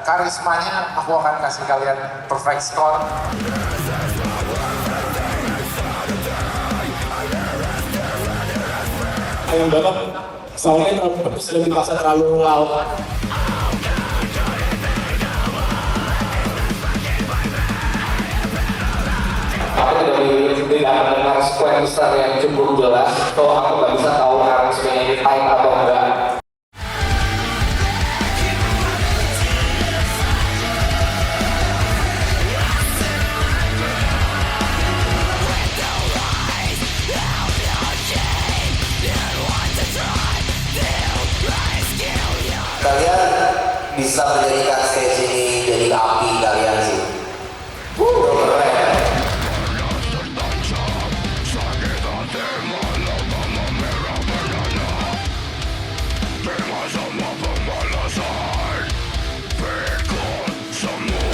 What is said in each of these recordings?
karismanya aku akan kasih kalian perfect score. Yang Bapak soalnya terlalu bagus dan merasa terlalu lawan. Aku tidak akan dengar sequencer yang cukup jelas, so aku nggak bisa tahu aransemennya ini tight atau enggak. Kalian bisa menjadikan stage ini jadi api kalian sih. Keren.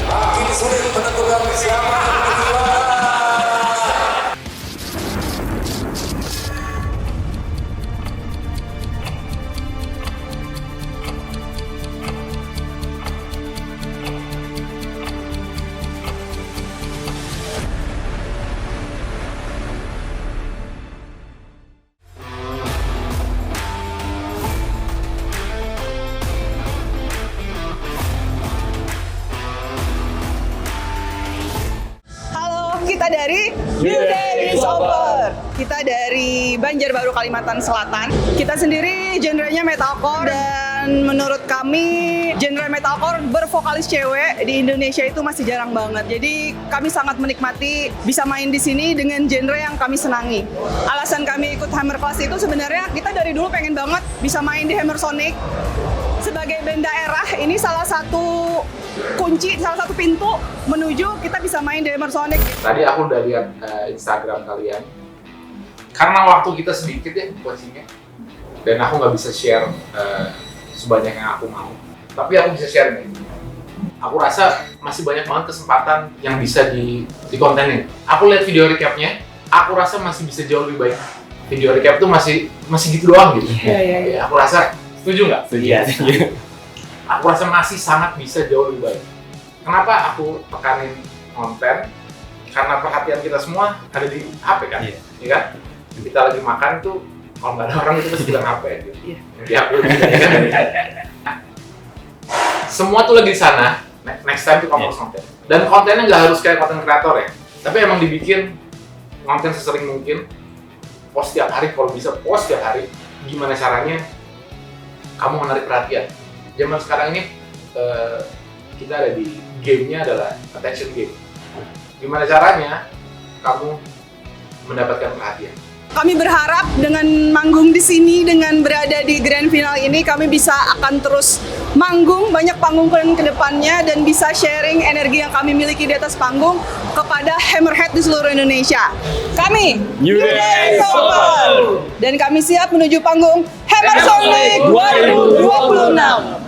Makin sulit menentukan siapa yang berjuara. Kita dari New Day is Over. Kita dari Banjarbaru, Kalimantan Selatan. Kita sendiri genrenya metalcore dan menurut kami genre metalcore bervokalis cewek di Indonesia itu masih jarang banget. Jadi kami sangat menikmati bisa main di sini dengan genre yang kami senangi. Alasan kami ikut Hammer Class itu sebenarnya kita dari dulu pengen banget bisa main di Hammer Sonic. Sebagai band daerah, ini salah satu kunci, salah satu pintu menuju kita bisa main di Hammer Sonic. Tadi aku udah lihat Instagram kalian. Karena waktu kita sedikit ya posisinya, dan aku nggak bisa share sebanyak yang aku mau. Tapi aku bisa share nih. Aku rasa masih banyak banget kesempatan yang bisa dikontenin. Aku lihat video recapnya, aku rasa masih bisa jauh lebih baik. Video recap tuh masih gitu doang gitu. Iya. Aku rasa setuju nggak? Setuju. Aku rasa masih sangat bisa jauh lebih baik. Kenapa aku tekanin konten? Karena perhatian kita semua ada di HP kan, iya kan? Kita lagi makan tuh, kalau nggak ada orang itu pasti bilang HP gitu. Iya. Semua tuh lagi di sana. Next time tuh kamu harus konten. Dan kontennya nggak harus kayak konten kreator ya, tapi emang dibikin konten sesering mungkin. Post tiap hari, kalau bisa post tiap hari. Gimana caranya kamu menarik perhatian? Zaman sekarang ini kita ada di gamenya adalah attention game. Gimana caranya kamu mendapatkan perhatian? Kami berharap dengan manggung di sini, dengan berada di grand final ini, kami bisa akan terus manggung, banyak panggung ke depannya, dan bisa sharing energi yang kami miliki di atas panggung kepada Hammerhead di seluruh Indonesia. Kami, New Day is Over! Dan kami siap menuju panggung Hammer Sonic 2026.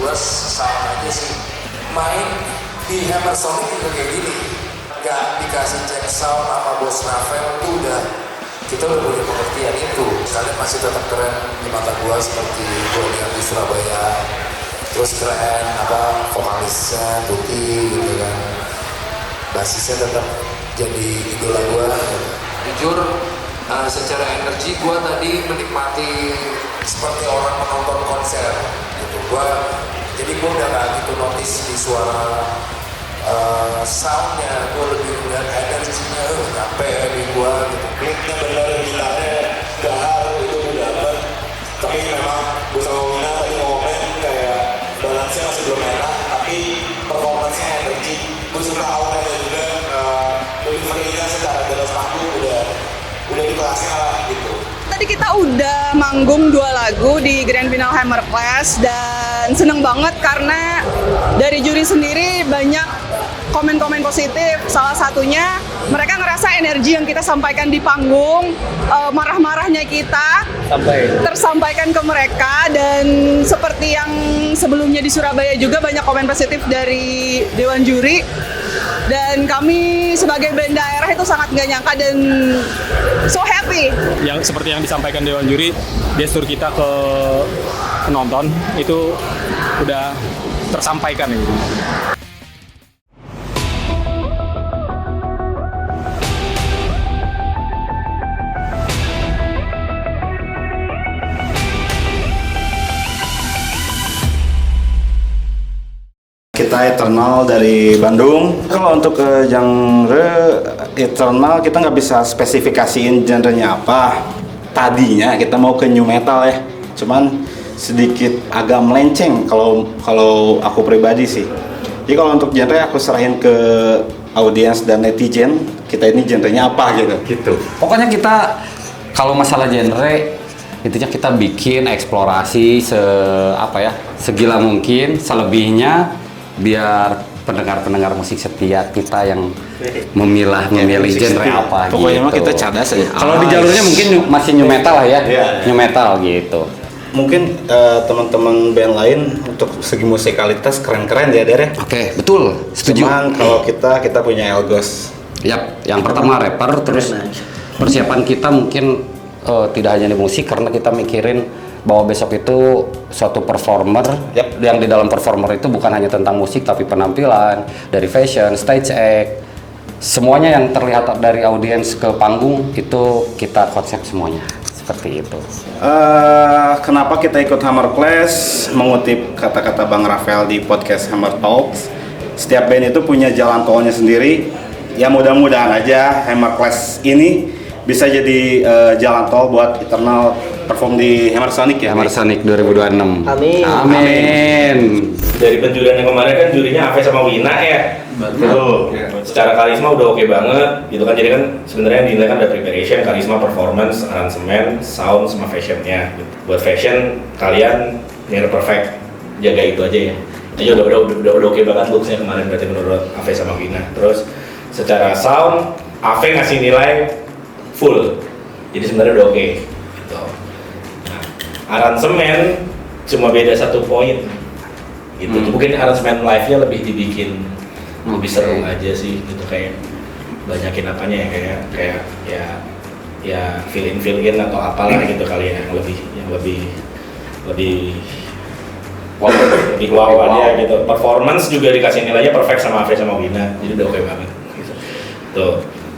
gue salah aja sih main di Hammer Sonic juga kayak gini, nggak dikasih cek sound sama bos Rafael tuh udah kita udah punya pengertian itu. Kalian masih tetap keren di mata gue seperti gue yang di Surabaya, terus keren apa vokalisnya Tuti gitu kan, basisnya tetap jadi idola gue. Jujur secara energi gue tadi menikmati seperti orang menonton konser gitu. Jadi gue udah gak gitu notice di suara soundnya, gue lebih ngeliat energinya nyampe di gue gitu. Kliknya bener, gitarnya gahar itu gue dapet. Tapi memang gue sama Wina tadi ngomongin kayak balance-nya masih belum enak, tapi performance-nya energi. Gue suka awalnya juga delivery-nya secara jelas panggung udah di kelasnya lah gitu. Tadi kita udah manggung 2 lagu di Grand Final Hammer Class dan seneng banget karena dari juri sendiri banyak komen-komen positif. Salah satunya mereka ngerasa energi yang kita sampaikan di panggung, marah-marahnya kita tersampaikan ke mereka, dan seperti yang sebelumnya di Surabaya juga banyak komen positif dari Dewan Juri. Dan kami sebagai band daerah itu sangat nggak nyangka dan so happy. Yang seperti yang disampaikan Dewan Juri, gestur kita ke penonton itu udah tersampaikan gitu. Kita Eternal dari Bandung. Kalau untuk genre Eternal kita nggak bisa spesifikasiin genrenya apa. Tadinya kita mau ke new metal ya, cuman sedikit agak melenceng kalau aku pribadi sih. Jadi kalau untuk genre aku serahin ke audiens dan netizen, kita ini genrenya apa gitu. Pokoknya kita kalau masalah genre intinya kita bikin eksplorasi segila mungkin, selebihnya biar pendengar musik setia kita yang memilih genre apa pokoknya gitu. Mah kita cadas aja. Kalau di jalurnya mungkin masih new metal lah ya. New metal gitu. Mungkin teman-teman band lain untuk segi musikalitas keren-keren ya Der ya. Oke, betul. Setuju. Cuman kalau kita punya Elgos. Yap, yang pertama rapper, terus persiapan kita mungkin tidak hanya di musik karena kita mikirin bahwa besok itu suatu performer. Yang di dalam performer itu bukan hanya tentang musik tapi penampilan, dari fashion, stage act, semuanya yang terlihat dari audiens ke panggung itu kita konsep semuanya seperti itu. Kenapa kita ikut Hammer Class? Mengutip kata-kata Bang Rafael di podcast Hammer Talks, setiap band itu punya jalan tolnya sendiri. Ya mudah-mudahan aja Hammer Class ini bisa jadi jalan tol buat Eternal perform di Hammer Sonic ya. Hammer Sonic 2026. Amin. Dari penjurian yang kemarin kan jurinya Ave sama Wina ya. Betul. Secara karisma udah oke banget gitu kan. Jadi kan sebenarnya yang dinilai kan ada preparation, karisma, performance, aransemen, sound sama fashionnya. Buat fashion kalian near perfect. Jaga itu aja ya. Jadi udah oke banget looksnya kemarin berarti menurut Ave sama Wina. Terus secara sound Ave ngasih nilai full. Jadi sebenarnya udah oke. Gitu. Aransemen cuma beda 1 poin gitu. Mungkin aransemen live-nya lebih dibikin lebih seru aja sih gitu, kayak banyakin apanya ya, kayak ya fill in atau apalah gitu kali ya, yang lebih wow aja gitu. Performance juga dikasih nilainya perfect sama Ave sama Wina, jadi udah oke banget gitu. Tuh,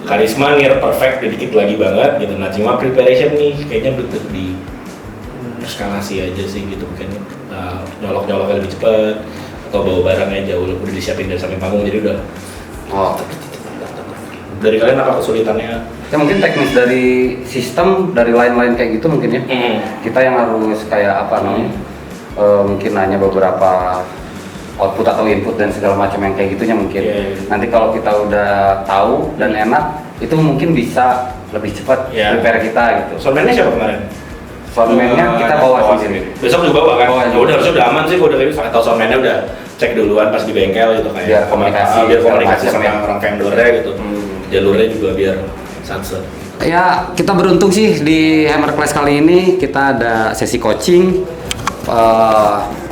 karisma near perfect, dikit lagi banget gitu. Nah cuma preparation nih kayaknya butuh di eskalasi aja sih gitu, mungkin nyolok-nyoloknya lebih cepat atau bawa barangnya jauh udah disiapin dari samping panggung, jadi udah. Dari kalian apa kesulitannya? Ya mungkin teknis dari sistem, dari line-line kayak gitu mungkin ya. Kita yang harus kayak apa nih? Mungkin hanya beberapa output atau input dan segala macam yang kayak gitunya mungkin. Nanti kalau kita udah tahu dan enak, itu mungkin bisa lebih cepat prepare kita gitu. Soundman-nya siapa kemarin? Soundman-nya kita bawa sendiri. Besok juga bawa kan? Ya udah harusnya udah aman sih, udah kayak atau soundman-nya udah cek duluan pas di bengkel gitu kayak biar komunikasi sama orang vendornya gitu. Jalurnya juga biar sunset. Ya kita beruntung sih di Hammer Class kali ini kita ada sesi coaching.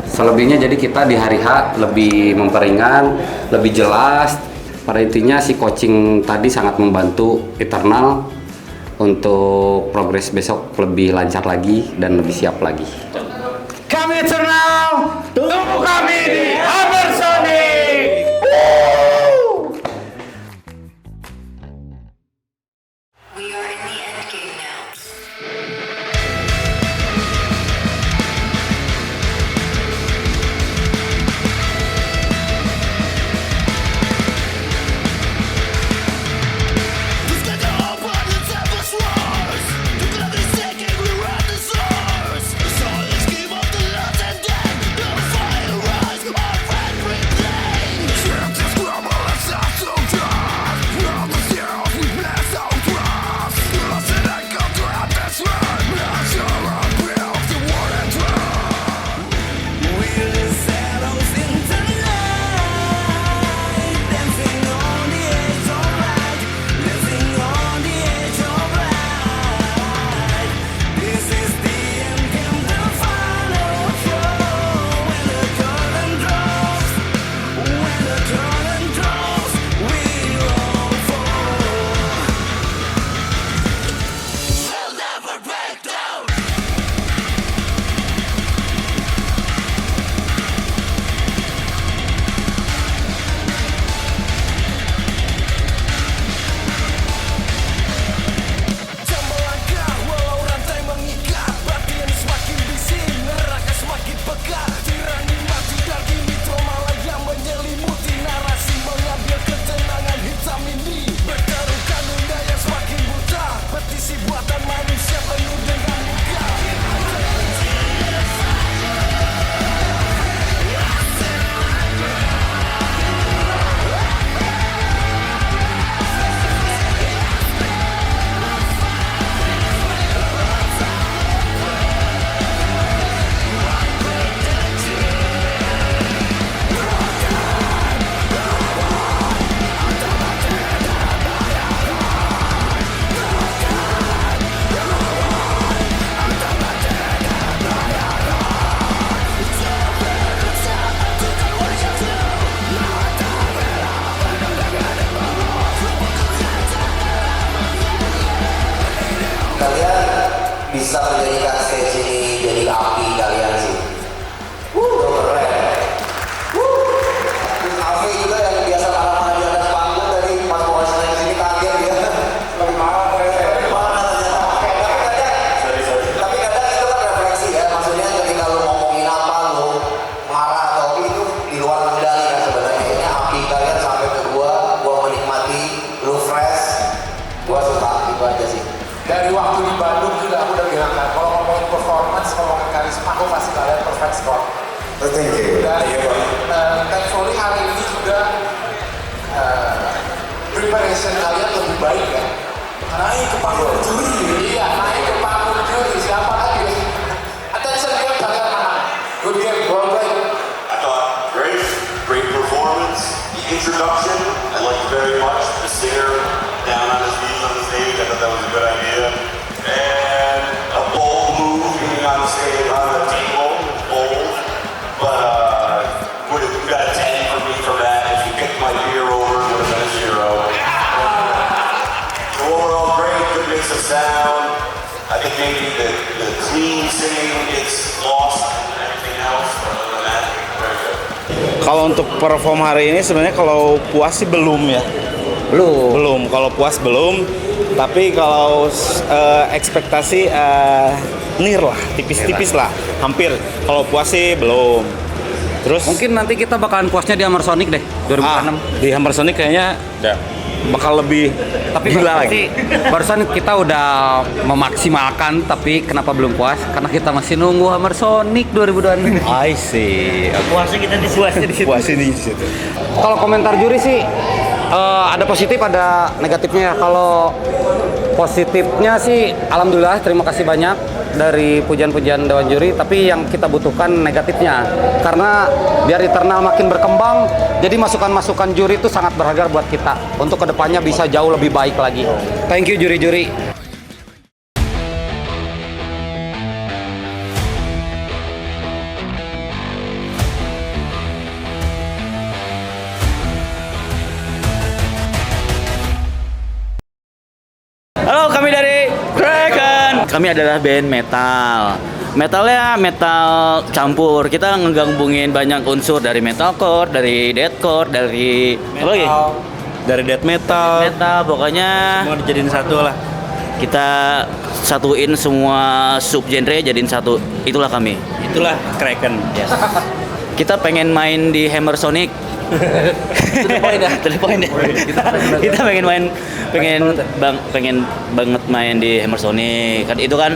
Selebihnya jadi kita di hari H lebih memperingan, lebih jelas. Pada intinya si coaching tadi sangat membantu Eternal untuk progres besok lebih lancar lagi dan lebih siap lagi. Kami Eternal, tunggu kami di Hammer Sonic. We are in the end game now. Bisa menjadikan stage ini jadi api kalian sih. Keren. Afi juga yang biasa marah-marah di atas panggung tadi pas mau ngasih sini kaget dia. Lagi marah katanya. Tapi kadang itu kan refleksi ya. Maksudnya ketika lu ngomongin apa lu marah atau itu di luar kendali kan sebenarnya. Ini api kalian sampai ke gua menikmati lu fresh. Gua suka itu aja sih. Dari waktu di Bandung juga aku udah bilang kan, kalau ngomongin performance, ngomongin karisma, aku pasti kalian perfect score. Thank you. Dan thankfully hari ini juga preparation kalian lebih baik ya. Naik ke panggung juri. Iya, naik ke panggung juri. Siapa lagi? Attention game kalian menang. Good game, well played. I thought great performance. The introduction, I liked very much. The singer down on his knees on the stage, I thought that was a good idea. And a bold move being on the stage, on the table, bold. But we got a 10 for me for that. If you picked my beer over, it would have been a 0. So overall, great, good mix of sound. I think maybe the clean singing gets lost and everything else. Other than that, very good. Kalau untuk perform hari ini sebenarnya kalau puas sih belum ya. Belum. Kalau puas belum. Tapi kalau ekspektasi near lah, tipis-tipis lah, hampir. Kalau puas sih belum. Terus Mungkin nanti kita bakalan puasnya di Hammer Sonic deh 2006. Di Hammer Sonic kayaknya bakal lebih Tapi gila berarti lagi. barusan kita udah memaksimalkan, tapi kenapa belum puas? Karena kita masih nunggu Hammer Sonic 2026. I see. Puasnya kita di situ. Puas ini di situ. Kalau komentar juri sih ada positif, ada negatifnya. Kalau positifnya sih alhamdulillah, terima kasih banyak dari pujian-pujian dewan juri, tapi yang kita butuhkan negatifnya. Karena biar Eternal makin berkembang, jadi masukan-masukan juri itu sangat berharga buat kita untuk kedepannya bisa jauh lebih baik lagi. Thank you juri-juri. Halo, kami dari Kraken. Kami adalah band metal. Metalnya metal campur. Kita ngegabungin banyak unsur dari metalcore, dari deathcore, dari apa lagi? Dari death metal. Metal, pokoknya Semua dijadiin satu lah. kita satuin semua subgenre jadiin satu. Itulah kami. Itulah Kraken. Yes. Kita pengen main di Hammer Sonic. To the point ya. Kita pengen banget main di Hammer Sonic. Kan itu kan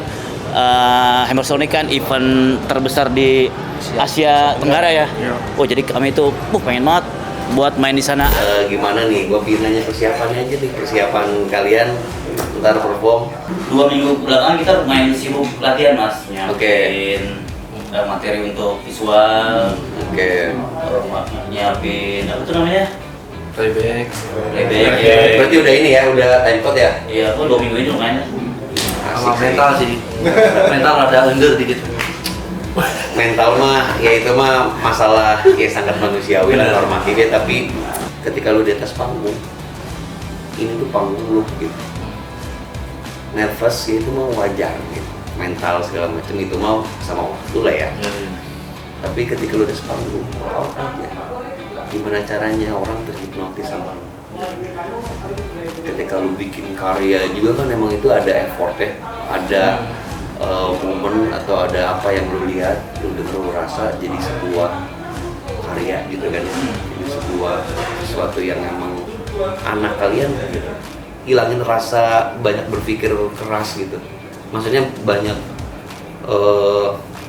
Hammer Sonic kan event terbesar di Asia Tenggara ya. Oh, jadi kami itu pengen banget buat main di sana. Gimana nih? Gua pengen nanya persiapannya aja nih, persiapan kalian ntar perform. 2 minggu belakangan kita main sibuk latihan, Mas. Oke. Materi untuk visual. Oke. Nyiapin apa tuh namanya? Playback. Ya. Berarti udah ini ya, udah time code ya? Iya, aku 2 minggu ini lumayan. Sama mental sih. Mental rada under dikit. Mental mah, ya itu mah masalah ya sangat manusiawi lah, normatif ya. Tapi ketika lu di atas panggung, ini tuh panggung lu gitu. Nervous ya itu mah wajar gitu. Mental segala macam itu mau sama waktu lah ya. Tapi ketika lu di atas panggung, gimana caranya orang terhipnotis sama lu? Ketika lu bikin karya juga kan emang itu ada effort ya, ada momen atau ada apa yang lu lihat, lu denger, lu rasa jadi sebuah karya gitu kan, jadi sesuatu yang emang anak kalian hilangin rasa banyak berpikir keras gitu. Maksudnya banyak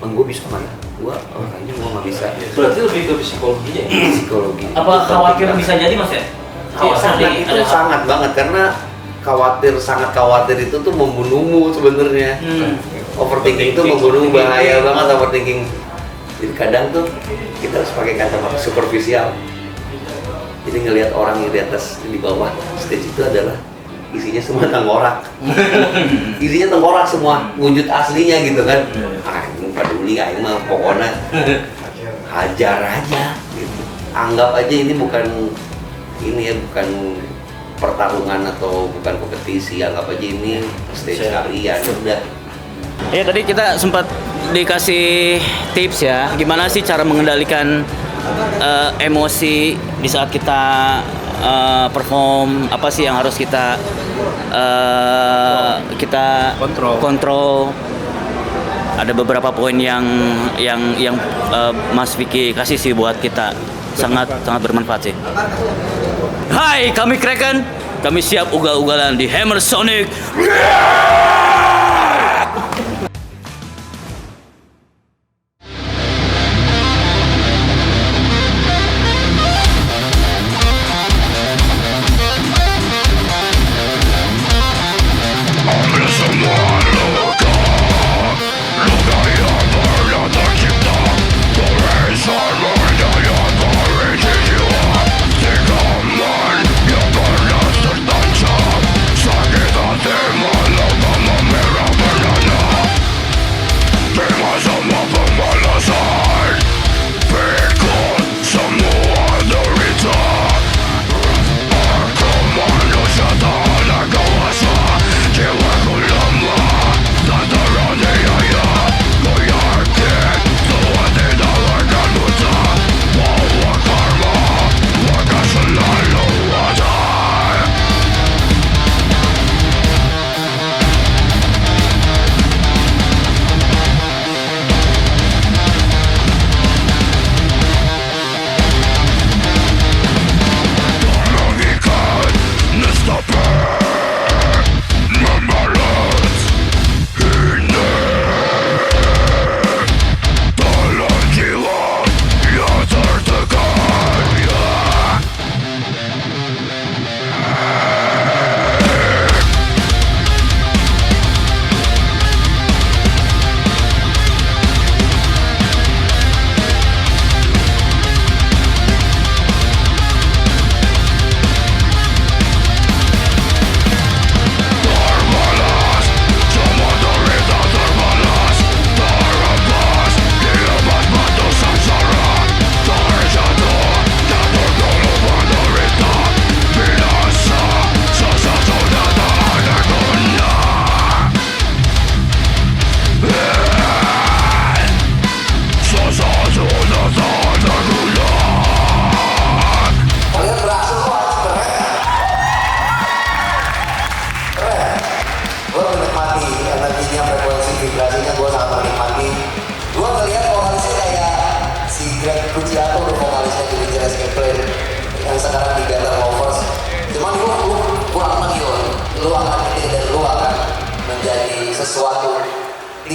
gue bisa mana? Kayaknya gue nggak bisa. Berarti lebih ke psikologinya ya? Psikologi. Apa khawatir bisa jadi, Mas ya? Itu sangat banget, karena sangat khawatir itu tuh membunuhmu sebenarnya. Overthinking itu membunuh, bahaya banget overthinking. Jadi kadang tuh kita harus pakai kacamata superficial. Jadi ngelihat orang yang di atas, di bawah stage itu adalah isinya semua tengkorak. Isinya tengkorak semua, wujud aslinya gitu kan. Ini peduli, ini mah pokoknya hajar aja gitu. Anggap aja ini bukan pertarungan atau bukan kompetisi, anggap aja ini stage kalian udah. Ya, tadi kita sempat dikasih tips ya, gimana sih cara mengendalikan emosi di saat kita perform, apa sih yang harus kita kontrol. Ada beberapa poin yang Mas Vicky kasih sih buat kita, sangat bermanfaat sih. Hai, kami Kraken, kami siap ugal-ugalan di Hammer Sonic. Sakit hati malam-malam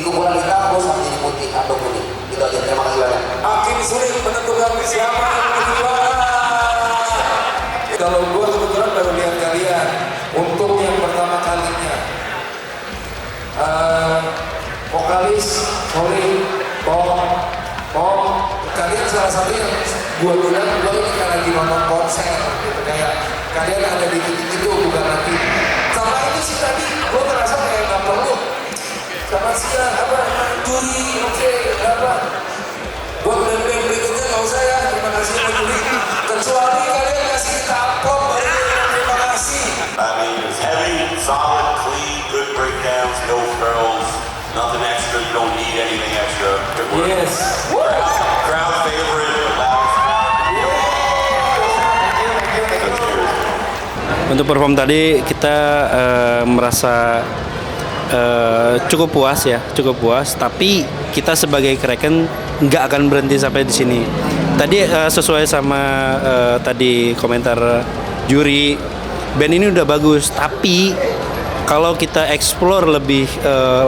kumpulan kita bos harus jadi putih atau kuning. Itu aja. Terima kasih banyak. Makin sulit menentukan siapa yang lebih juara. Kalau gue kebetulan baru lihat kalian untuk yang pertama kalinya. Vokalis, sorry, Pom, kalian salah satu yang gue bilang gue ini kan lagi nonton konser gitu, kayak kalian ada di titik itu bukan nanti. Sama itu sih tadi gue ngerasa kayak nggak perlu. Sama siang apa juri, oke, apa? Buat band-band berikutnya nggak usah ya. Terima kasih ya juri. Kecuali kalian kasih kita amplop baru terima kasih. I mean, it's heavy, solid, clean, good breakdowns, no frills, nothing extra. You don't need anything extra. Good work. Yes. Crowd favorite, loud. Untuk perform tadi kita merasa cukup puas ya, cukup puas. Tapi kita sebagai Kraken nggak akan berhenti sampai di sini. Tadi sesuai sama tadi komentar juri, band ini udah bagus. Tapi kalau kita explore lebih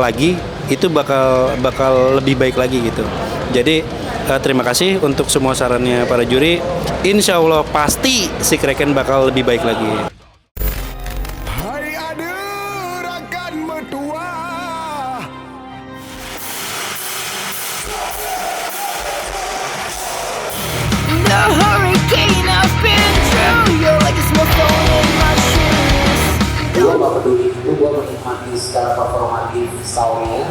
lagi, itu bakal lebih baik lagi gitu. Jadi terima kasih untuk semua sarannya para juri. Insya Allah pasti si Kraken bakal lebih baik lagi. The hurricane I've been through, you're like a small stone in my shoes. Gue gak peduli itu, gue menikmati secara performatif soundnya.